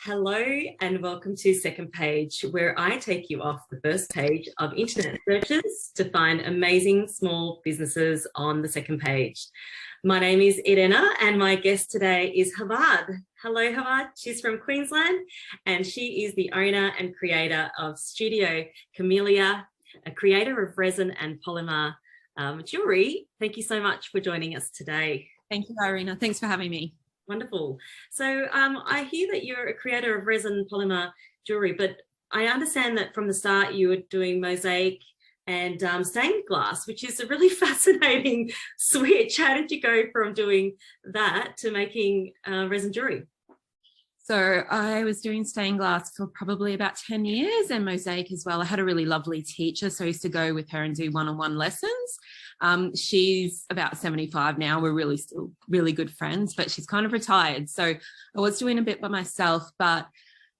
Hello and welcome to Second Page, where I take you off the first page of internet searches to find amazing small businesses on the second page. My name is Irena and my guest today is Havva. Hello, Havva. She's from Queensland and she is the owner and creator of Studio Camellia, a creator of resin and polymer jewelry. Thank you so much for joining us today. Thank you, Irena. Thanks for having me. Wonderful. So I hear that you're a creator of resin polymer jewelry, but I understand that from the start you were doing mosaic and stained glass, which is a really fascinating switch. How did you go from doing that to making resin jewelry? So I was doing stained glass for probably about 10 years and mosaic as well. I had a really lovely teacher, so I used to go with her and do one-on-one lessons. She's about 75 now. We're still really good friends, but she's kind of retired. So I was doing a bit by myself, but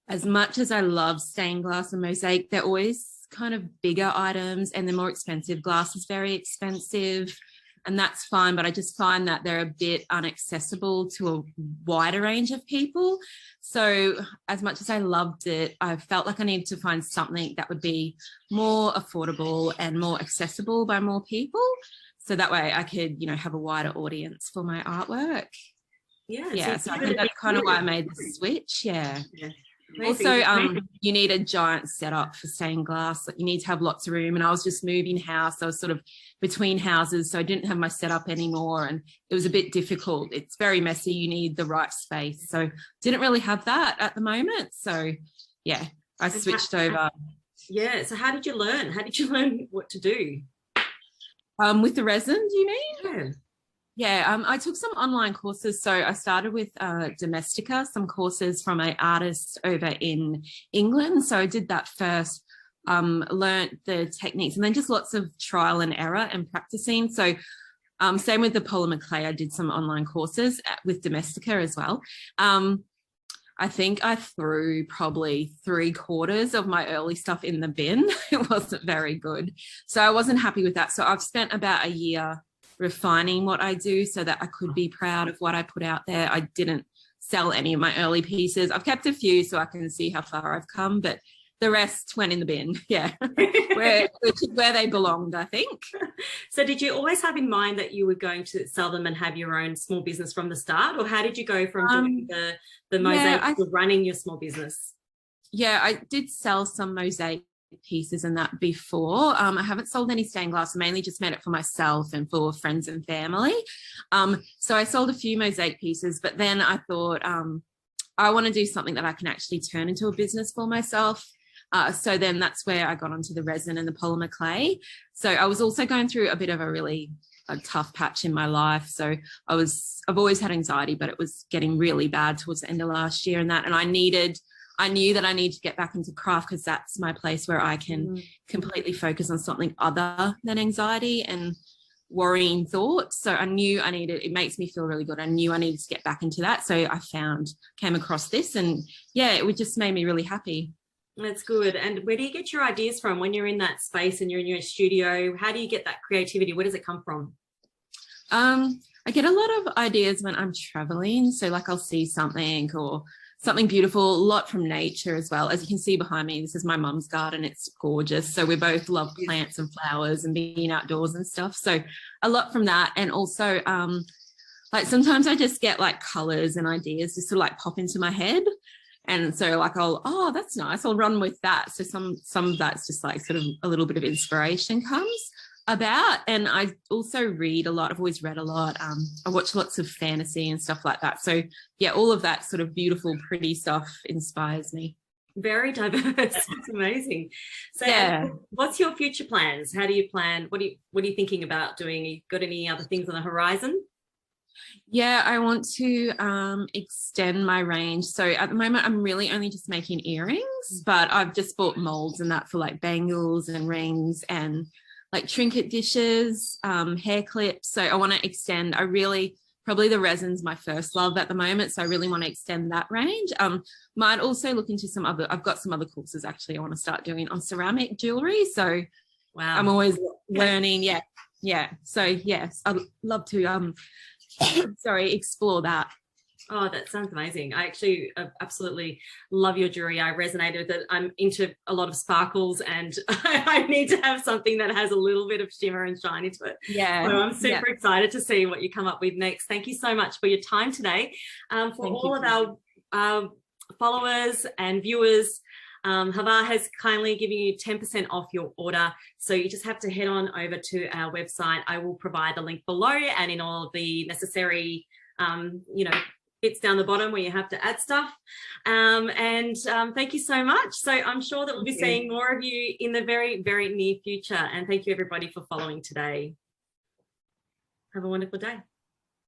as much as I love stained glass and mosaic, they're always kind of bigger items and they're more expensive. Glass is very expensive and that's fine, but I just find that they're a bit inaccessible to a wider range of people. So as much as I loved it, I felt like I needed to find something that would be more affordable and more accessible by more people. So that way I could, have a wider audience for my artwork. Yeah. So I think that's kind of why I made the switch. Yeah. Also, you need a giant setup for stained glass. You need to have lots of room. And I was just moving house. I was sort of between houses, so I didn't have my setup anymore. And it was a bit difficult. It's very messy. You need the right space. So didn't really have that at the moment. So, yeah, I switched over. Yeah. So how did you learn? How did you learn what to do? With the resin, do you mean? Yeah. Yeah, I took some online courses. So I started with Domestica, some courses from an artist over in England. So I did that first, learnt the techniques and then just lots of trial and error and practicing. So same with the polymer clay, I did some online courses with Domestica as well. I think I threw probably 3/4 of my early stuff in the bin. It wasn't very good. So I wasn't happy with that. So I've spent about a year refining what I do so that I could be proud of what I put out there. I didn't sell any of my early pieces. I've kept a few so I can see how far I've come, but the rest went in the bin. Yeah, where they belonged, I think. So did you always have in mind that you were going to sell them and have your own small business from the start? Or how did you go from doing the mosaic to running your small business? Yeah, I did sell some mosaic pieces and that before. I haven't sold any stained glass. I mainly just made it for myself and for friends and family. So I sold a few mosaic pieces, but then I thought I want to do something that I can actually turn into a business for myself. So then that's where I got onto the resin and the polymer clay. So I was also going through a bit of a tough patch in my life. So I've always had anxiety, but it was getting really bad towards the end of last year and I knew that I need to get back into craft because that's my place where I can completely focus on something other than anxiety and worrying thoughts. So I knew it makes me feel really good. I knew I needed to get back into that. So I came across this and yeah, it just made me really happy. That's good. And where do you get your ideas from when you're in that space and you're in your studio? How do you get that creativity? Where does it come from? I get a lot of ideas when I'm traveling. So like I'll see something or something beautiful, a lot from nature as well. As you can see behind me, this is my mum's garden. It's gorgeous. So we both love plants and flowers and being outdoors and stuff. So a lot from that. And also like sometimes I just get like colors and ideas just sort of like pop into my head. And so like that's nice. I'll run with that. So some of that's just like sort of a little bit of inspiration comes about. And I also read a lot. I've always read a lot. I watch lots of fantasy and stuff like that. So yeah, all of that sort of beautiful, pretty stuff inspires me. Very diverse. It's amazing. So yeah. What's your future plans? How do you plan? What are you thinking about doing? You got any other things on the horizon? Yeah, I want to extend my range. So at the moment, I'm really only just making earrings, but I've just bought molds and that for like bangles and rings and like trinket dishes, hair clips. So I want to extend. Probably the resin's my first love at the moment. So I really want to extend that range. Might also look into I've got some other courses actually I want to start doing on ceramic jewelry. So wow, I'm always learning. Yeah. Yeah. So yes, I'd love to explore that. Oh, that sounds amazing. I actually absolutely love your jewelry. I resonated with it. I'm into a lot of sparkles and I need to have something that has a little bit of shimmer and shine to it. Yeah. So I'm super excited to see what you come up with next. Thank you so much for your time today. For all of our followers and viewers, Havva has kindly given you 10% off your order. So you just have to head on over to our website. I will provide the link below and in all of the necessary, bits down the bottom where you have to add stuff. Thank you so much. So I'm sure that we'll be seeing more of you in the very, very near future. And thank you everybody for following today. Have a wonderful day.